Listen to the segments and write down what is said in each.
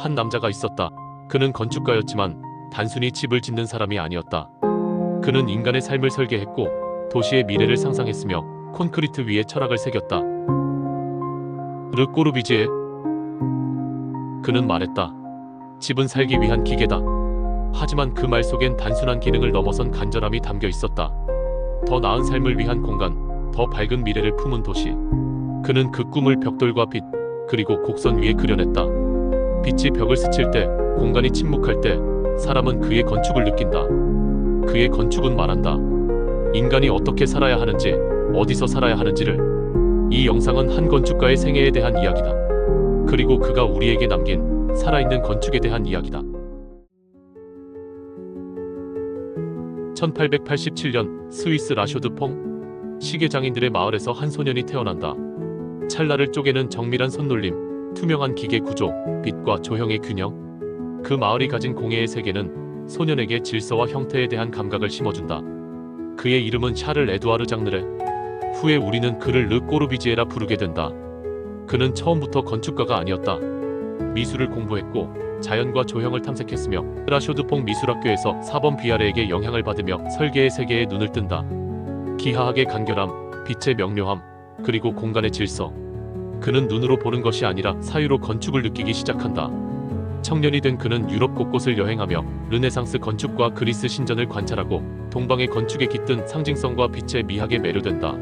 한 남자가 있었다. 그는 건축가였지만 단순히 집을 짓는 사람이 아니었다. 그는 인간의 삶을 설계했고 도시의 미래를 상상했으며 콘크리트 위에 철학을 새겼다. 르 꼬르비지에. 그는 말했다. 집은 살기 위한 기계다. 하지만 그 말 속엔 단순한 기능을 넘어선 간절함이 담겨 있었다. 더 나은 삶을 위한 공간, 더 밝은 미래를 품은 도시. 그는 그 꿈을 벽돌과 빛, 그리고 곡선 위에 그려냈다. 빛이 벽을 스칠 때, 공간이 침묵할 때, 사람은 그의 건축을 느낀다. 그의 건축은 말한다. 인간이 어떻게 살아야 하는지, 어디서 살아야 하는지를. 이 영상은 한 건축가의 생애에 대한 이야기다. 그리고 그가 우리에게 남긴 살아있는 건축에 대한 이야기다. 1887년 스위스 라쇼드퐁. 시계장인들의 마을에서 한 소년이 태어난다. 찰나를 쪼개는 정밀한 손놀림, 투명한 기계 구조, 빛과 조형의 균형. 그 마을이 가진 공예의 세계는 소년에게 질서와 형태에 대한 감각을 심어준다. 그의 이름은 샤를 에두아르 장르레. 후에 우리는 그를 르 꼬르비지에라 부르게 된다. 그는 처음부터 건축가가 아니었다. 미술을 공부했고 자연과 조형을 탐색했으며 라쇼드퐁 미술학교에서 사범 비아레에게 영향을 받으며 설계의 세계에 눈을 뜬다. 기하학의 간결함, 빛의 명료함, 그리고 공간의 질서. 그는 눈으로 보는 것이 아니라 사유로 건축을 느끼기 시작한다. 청년이 된 그는 유럽 곳곳을 여행하며 르네상스 건축과 그리스 신전을 관찰하고 동방의 건축에 깃든 상징성과 빛의 미학에 매료된다.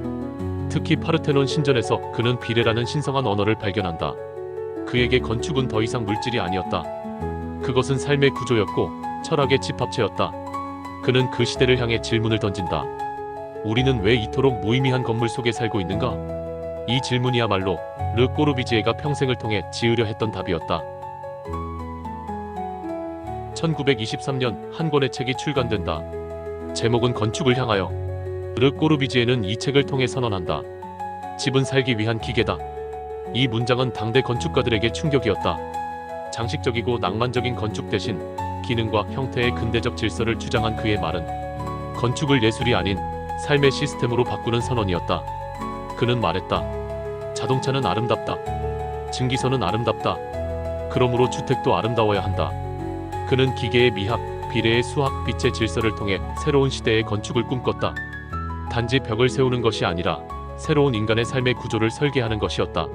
특히 파르테논 신전에서 그는 비례라는 신성한 언어를 발견한다. 그에게 건축은 더 이상 물질이 아니었다. 그것은 삶의 구조였고 철학의 집합체였다. 그는 그 시대를 향해 질문을 던진다. 우리는 왜 이토록 무의미한 건물 속에 살고 있는가? 이 질문이야말로 르 꼬르비지에가 평생을 통해 지으려 했던 답이었다. 1923년 한 권의 책이 출간된다. 제목은 건축을 향하여. 르 꼬르비지에는 이 책을 통해 선언한다. 집은 살기 위한 기계다. 이 문장은 당대 건축가들에게 충격이었다. 장식적이고 낭만적인 건축 대신 기능과 형태의 근대적 질서를 주장한 그의 말은 건축을 예술이 아닌 삶의 시스템으로 바꾸는 선언이었다. 그는 말했다. 자동차는 아름답다. 증기선은 아름답다. 그러므로 주택도 아름다워야 한다. 그는 기계의 미학, 비례의 수학, 빛의 질서를 통해 새로운 시대의 건축을 꿈꿨다. 단지 벽을 세우는 것이 아니라 새로운 인간의 삶의 구조를 설계하는 것이었다.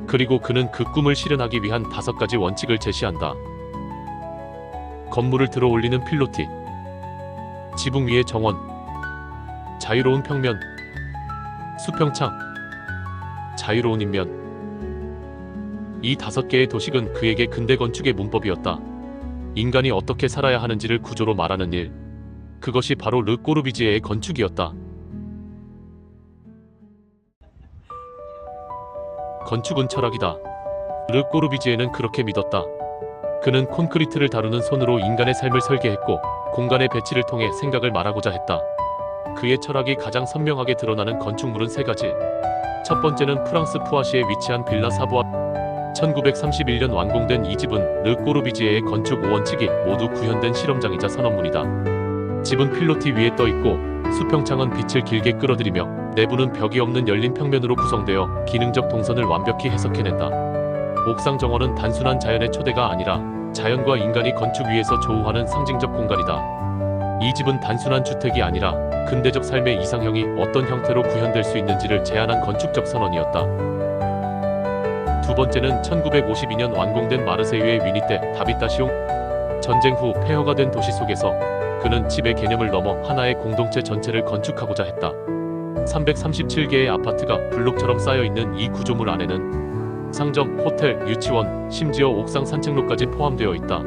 그리고 그는 그 꿈을 실현하기 위한 5가지 원칙을 제시한다. 건물을 들어 올리는 필로티, 지붕 위의 정원, 자유로운 평면, 수평창, 자유로운 인면. 이 5개의 도식은 그에게 근대 건축의 문법이었다. 인간이 어떻게 살아야 하는지를 구조로 말하는 일. 그것이 바로 르 꼬르비지에의 건축이었다. 건축은 철학이다. 르 꼬르비지에는 그렇게 믿었다. 그는 콘크리트를 다루는 손으로 인간의 삶을 설계했고 공간의 배치를 통해 생각을 말하고자 했다. 그의 철학이 가장 선명하게 드러나는 건축물은 3가지. 첫 번째는 프랑스 푸아시에 위치한 빌라 사부아. 1931년 완공된 이 집은 르 꼬르비지에의 건축 5원칙이 모두 구현된 실험장이자 선언문이다. 집은 필로티 위에 떠있고 수평창은 빛을 길게 끌어들이며 내부는 벽이 없는 열린 평면으로 구성되어 기능적 동선을 완벽히 해석해낸다. 옥상 정원은 단순한 자연의 초대가 아니라 자연과 인간이 건축 위에서 조우하는 상징적 공간이다. 이 집은 단순한 주택이 아니라 근대적 삶의 이상형이 어떤 형태로 구현될 수 있는지를 제안한 건축적 선언이었다. 두 번째는 1952년 완공된 마르세유의 위니떼 다비타시옹. 전쟁 후 폐허가 된 도시 속에서 그는 집의 개념을 넘어 하나의 공동체 전체를 건축하고자 했다. 337개의 아파트가 블록처럼 쌓여있는 이 구조물 안에는 상점, 호텔, 유치원, 심지어 옥상 산책로까지 포함되어 있다.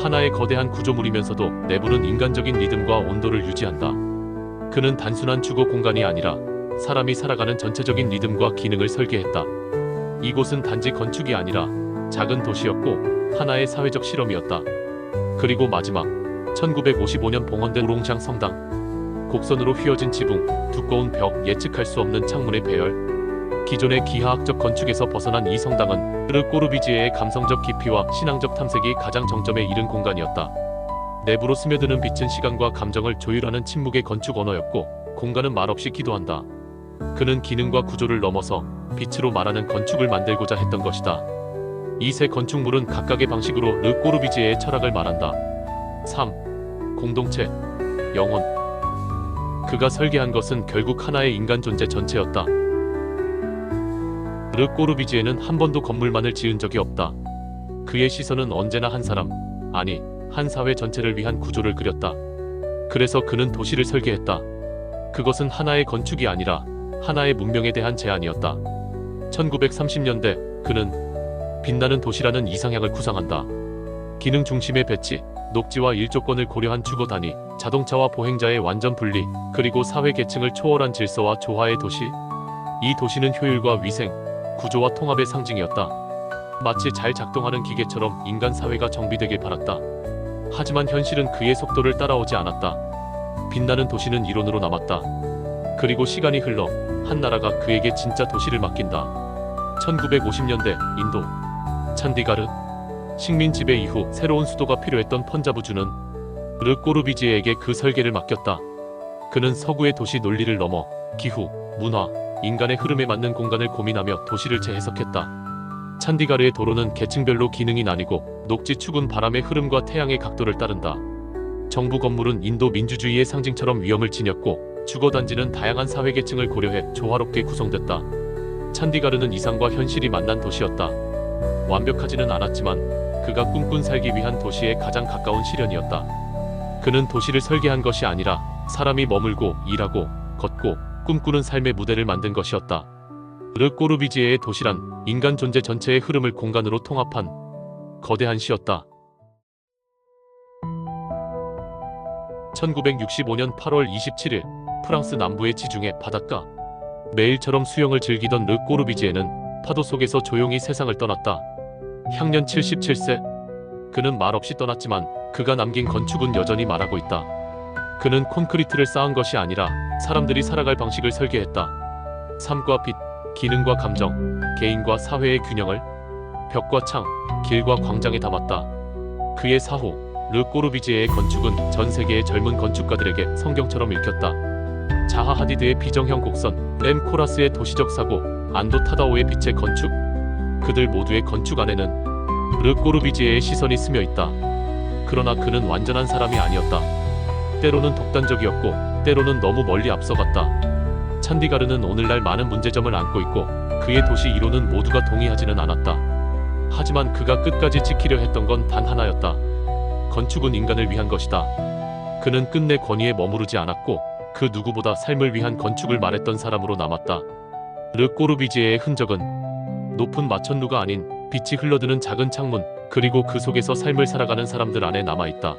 하나의 거대한 구조물이면서도 내부는 인간적인 리듬과 온도를 유지한다. 그는 단순한 주거 공간이 아니라 사람이 살아가는 전체적인 리듬과 기능을 설계했다. 이곳은 단지 건축이 아니라 작은 도시였고 하나의 사회적 실험이었다. 그리고 마지막, 1955년 봉헌된 우롱샹 성당. 곡선으로 휘어진 지붕, 두꺼운 벽, 예측할 수 없는 창문의 배열. 기존의 기하학적 건축에서 벗어난 이 성당은 르 꼬르비지에의 감성적 깊이와 신앙적 탐색이 가장 정점에 이른 공간이었다. 내부로 스며드는 빛은 시간과 감정을 조율하는 침묵의 건축 언어였고 공간은 말없이 기도한다. 그는 기능과 구조를 넘어서 빛으로 말하는 건축을 만들고자 했던 것이다. 이 세 건축물은 각각의 방식으로 르 꼬르비지에의 철학을 말한다. 3. 공동체, 영혼. 그가 설계한 것은 결국 하나의 인간 존재 전체였다. 르 꼬르비지에는 한 번도 건물만을 지은 적이 없다. 그의 시선은 언제나 한 사람, 아니, 한 사회 전체를 위한 구조를 그렸다. 그래서 그는 도시를 설계했다. 그것은 하나의 건축이 아니라 하나의 문명에 대한 제안이었다. 1930년대 그는 빛나는 도시라는 이상향을 구상한다. 기능 중심의 배치, 녹지와 일조권을 고려한 주거 단위, 자동차와 보행자의 완전 분리, 그리고 사회 계층을 초월한 질서와 조화의 도시. 이 도시는 효율과 위생, 구조와 통합의 상징이었다. 마치 잘 작동하는 기계처럼 인간 사회가 정비되길 바랐다. 하지만 현실은 그의 속도를 따라오지 않았다. 빛나는 도시는 이론으로 남았다. 그리고 시간이 흘러 한 나라가 그에게 진짜 도시를 맡긴다. 1950년대 인도 찬디가르. 식민 지배 이후 새로운 수도가 필요했던 펀자브주는 르 꼬르비지에에게 그 설계를 맡겼다. 그는 서구의 도시 논리를 넘어 기후, 문화, 인간의 흐름에 맞는 공간을 고민하며 도시를 재해석했다. 찬디가르의 도로는 계층별로 기능이 나뉘고 녹지 축은 바람의 흐름과 태양의 각도를 따른다. 정부 건물은 인도 민주주의의 상징처럼 위험을 지녔고 주거단지는 다양한 사회계층을 고려해 조화롭게 구성됐다. 찬디가르는 이상과 현실이 만난 도시였다. 완벽하지는 않았지만 그가 꿈꾼 살기 위한 도시에 가장 가까운 실현이었다. 그는 도시를 설계한 것이 아니라 사람이 머물고 일하고 걷고 꿈꾸는 삶의 무대를 만든 것이었다. 르 꼬르비지에의 도시란 인간 존재 전체의 흐름을 공간으로 통합한 거대한 시였다. 1965년 8월 27일 프랑스 남부의 지중해 바닷가. 매일처럼 수영을 즐기던 르 꼬르비지에는 파도 속에서 조용히 세상을 떠났다. 향년 77세. 그는 말없이 떠났지만 그가 남긴 건축은 여전히 말하고 있다. 그는 콘크리트를 쌓은 것이 아니라 사람들이 살아갈 방식을 설계했다. 삶과 빛, 기능과 감정, 개인과 사회의 균형을 벽과 창, 길과 광장에 담았다. 그의 사호, 르 꼬르비지에의 건축은 전 세계의 젊은 건축가들에게 성경처럼 읽혔다. 자하 하디드의 비정형 곡선, 램 코라스의 도시적 사고, 안도 타다오의 빛의 건축. 그들 모두의 건축 안에는 르 꼬르비지에의 시선이 스며 있다. 그러나 그는 완전한 사람이 아니었다. 때로는 독단적이었고 때로는 너무 멀리 앞서갔다. 찬디가르는 오늘날 많은 문제점을 안고 있고 그의 도시 이론은 모두가 동의하지는 않았다. 하지만 그가 끝까지 지키려 했던 건 단 하나였다. 건축은 인간을 위한 것이다. 그는 끝내 권위에 머무르지 않았고 그 누구보다 삶을 위한 건축을 말했던 사람으로 남았다. 르 꼬르비지에의 흔적은 높은 마천루가 아닌 빛이 흘러드는 작은 창문, 그리고 그 속에서 삶을 살아가는 사람들 안에 남아있다.